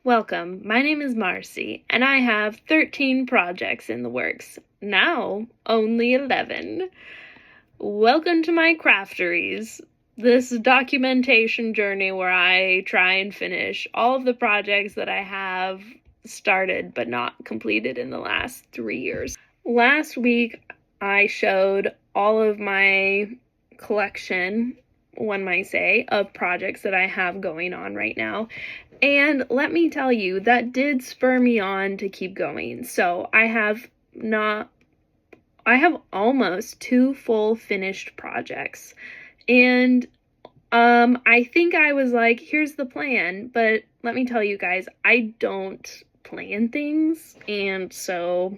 Welcome, my name is Marcy, and I have 13 projects in the works. Now, only 11. Welcome to my crafteries, this documentation journey where I try and finish all of the projects that I have started but not completed in the last 3 years. Last week, I showed all of my collection, one might say, of projects that I have going on right now. And let me tell you, that did spur me on to keep going. So I have almost 2 full finished projects. And I think I was like, here's the plan. But let me tell you guys, I don't plan things. And so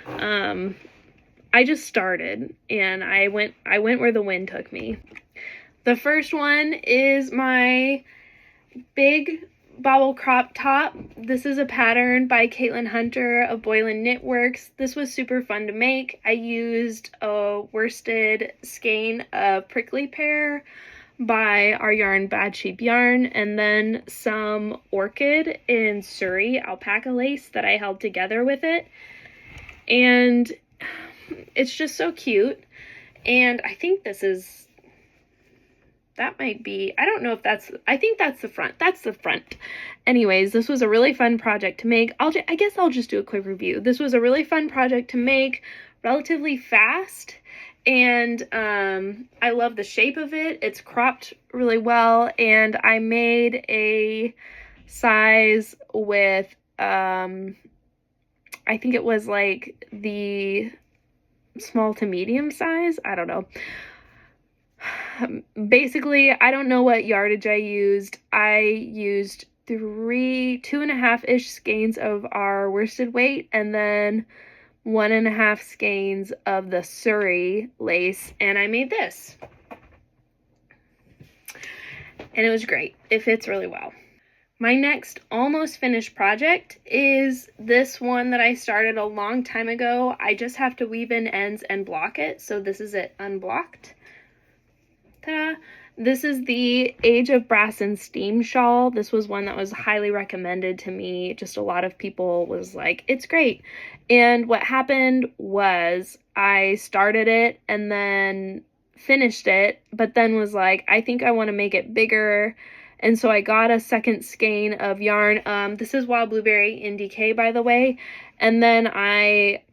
I just started and I went where the wind took me. The first one is my big bobble crop top. This is a pattern by Caitlin Hunter of Boylan Knitworks. This was super fun to make. I used a worsted skein of Prickly Pear by our yarn Bad Sheep Yarn, and then some orchid in Surrey alpaca lace that I held together with it. And it's just so cute. And I think that might be, I don't know if I think that's the front. That's the front. Anyways, this was a really fun project to make. I guess I'll just do a quick review. This was a really fun project to make, relatively fast, and I love the shape of it. It's cropped really well, and I made a size with, I think it was like the small to medium size. I don't know. Basically, I don't know what yardage I used. I used 2.5-ish skeins of our worsted weight and then 1.5 skeins of the Surrey lace, and I made this. And it was great. It fits really well. My next almost finished project is this one that I started a long time ago. I just have to weave in ends and block it, so this is it unblocked. Ta-da! This is the Age of Brass and Steam shawl. This was one that was highly recommended to me. Just a lot of people was like, it's great. And what happened was I started it and then finished it, but then was like, I think I want to make it bigger. And so I got a second skein of yarn. This is Wild Blueberry in DK, by the way. And then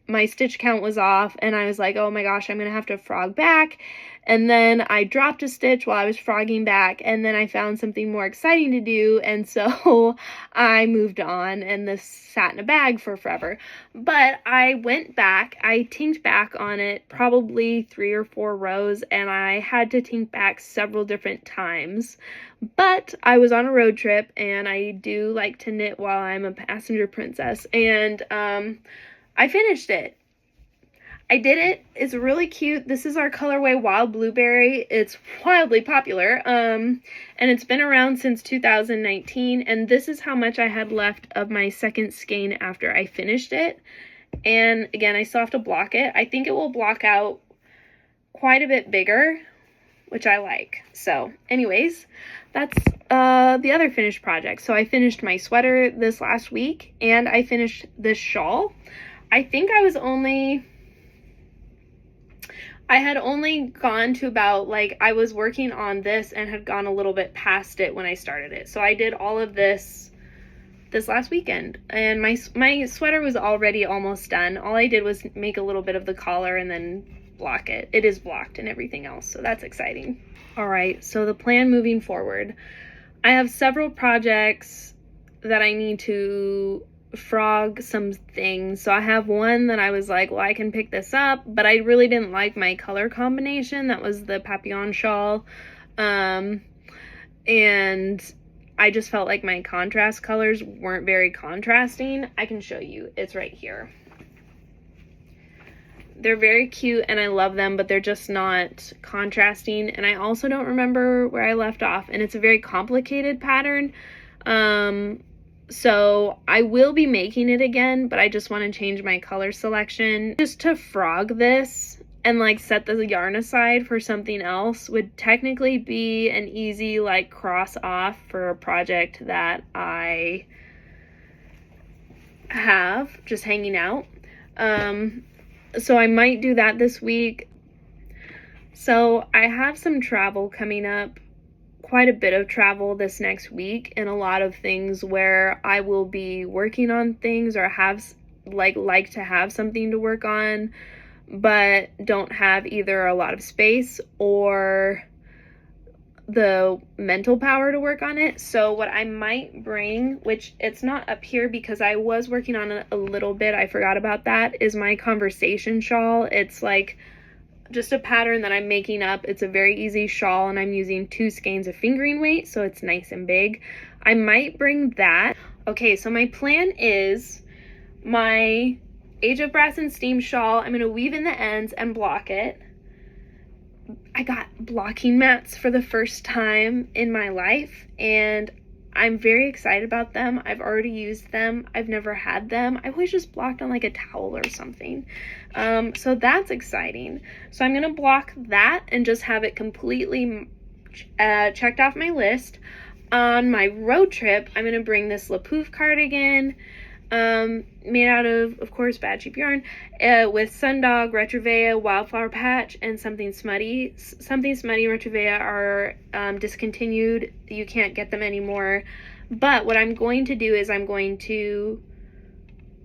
my stitch count was off, and I was like, oh my gosh, I'm going to have to frog back. And then I dropped a stitch while I was frogging back, and then I found something more exciting to do, and so I moved on, and this sat in a bag for forever. But I went back, I tinked back on it probably 3 or 4 rows, and I had to tink back several different times. But I was on a road trip, and I do like to knit while I'm a passenger princess, and I finished it. I did it. It's really cute. This is our colorway Wild Blueberry. It's wildly popular, and it's been around since 2019, and this is how much I had left of my second skein after I finished it. And again, I still have to block it. I think it will block out quite a bit bigger, which I like. So anyways, that's the other finished project. So I finished my sweater this last week, and I finished this shawl. I think I had only gone to about, like, I was working on this and had gone a little bit past it when I started it. So I did all of this last weekend, and my sweater was already almost done. All I did was make a little bit of the collar and then block it. It is blocked and everything else, so that's exciting. All right, so the plan moving forward. I have several projects that I need to frog some things. So I have one that I was like, well, I can pick this up, but I really didn't like my color combination. That was the papillon shawl. And I just felt like my contrast colors weren't very contrasting. I can show you. It's right here. They're very cute and I love them, but they're just not contrasting. And I also don't remember where I left off, and it's a very complicated pattern. So I will be making it again, but I just want to change my color selection. Just to frog this and like set the yarn aside for something else would technically be an easy like cross off for a project that I have just hanging out. So I might do that this week. So I have some travel coming up, quite a bit of travel this next week, and a lot of things where I will be working on things or have like to have something to work on, but don't have either a lot of space or the mental power to work on it. So what I might bring, which it's not up here because I was working on it a little bit, I forgot about that, is my conversation shawl. It's like just a pattern that I'm making up. It's a very easy shawl, and I'm using 2 skeins of fingering weight, so it's nice and big. I might bring that. Okay, so my plan is my Age of Brass and Steam shawl. I'm going to weave in the ends and block it. I got blocking mats for the first time in my life, and I'm very excited about them. I've already used them. I've never had them. I always just blocked on like a towel or something. So that's exciting. So I'm going to block that and just have it completely checked off my list. On my road trip, I'm going to bring this LaPouf cardigan, made out of course, Bad Cheap yarn, with Sundog, Retruvea, Wildflower Patch, and Something Smutty. Something Smutty and Retruvea are discontinued. You can't get them anymore. But what I'm going to do is I'm going to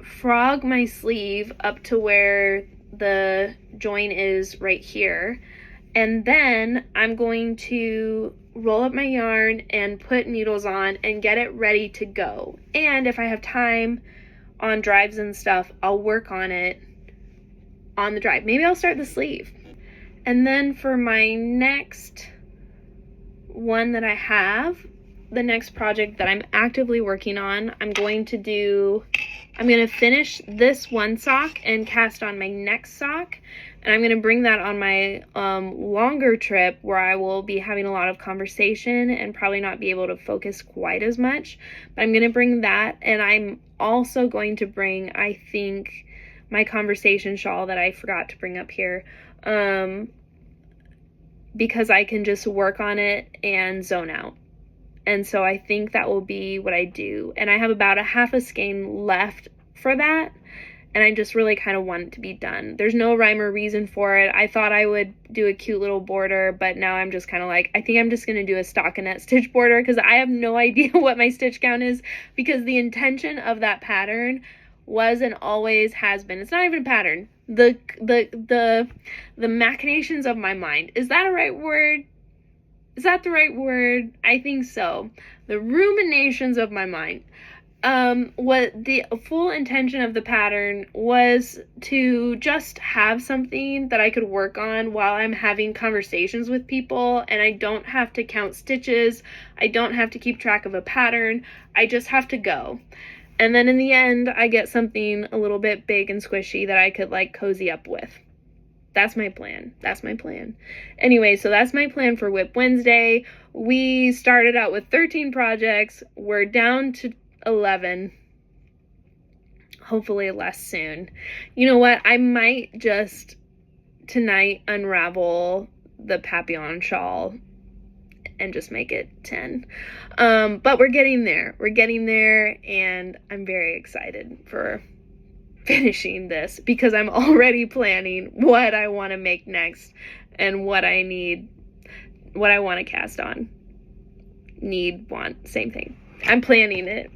frog my sleeve up to where the join is right here. And then I'm going to roll up my yarn and put needles on and get it ready to go. And if I have time on drives and stuff, I'll work on it on the drive. Maybe I'll start the sleeve. And then for my next one that I have, the next project that I'm actively working on, I'm going to finish this one sock and cast on my next sock. And I'm going to bring that on my longer trip where I will be having a lot of conversation and probably not be able to focus quite as much. But I'm going to bring that, and I'm also going to bring, I think, my conversation shawl that I forgot to bring up here, because I can just work on it and zone out. And so I think that will be what I do. And I have about a half a skein left for that. And I just really kind of want it to be done. There's no rhyme or reason for it. I thought I would do a cute little border, but now I'm just kind of like, I think I'm just going to do a stockinette stitch border because I have no idea what my stitch count is, because the intention of that pattern was and always has been. It's not even a pattern. The machinations of my mind. Is that a right word? Is that the right word? I think so. The ruminations of my mind. What the full intention of the pattern was to just have something that I could work on while I'm having conversations with people, and I don't have to count stitches. I don't have to keep track of a pattern. I just have to go. And then in the end, I get something a little bit big and squishy that I could like cozy up with. That's my plan. That's my plan. Anyway, so that's my plan for WIP Wednesday. We started out with 13 projects. We're down to 11. Hopefully less soon. You know what? I might just tonight unravel the Papillon shawl and just make it 10. But we're getting there. We're getting there, and I'm very excited for finishing this because I'm already planning what I want to make next and what I need, what I want to cast on. Need, want, same thing. I'm planning it.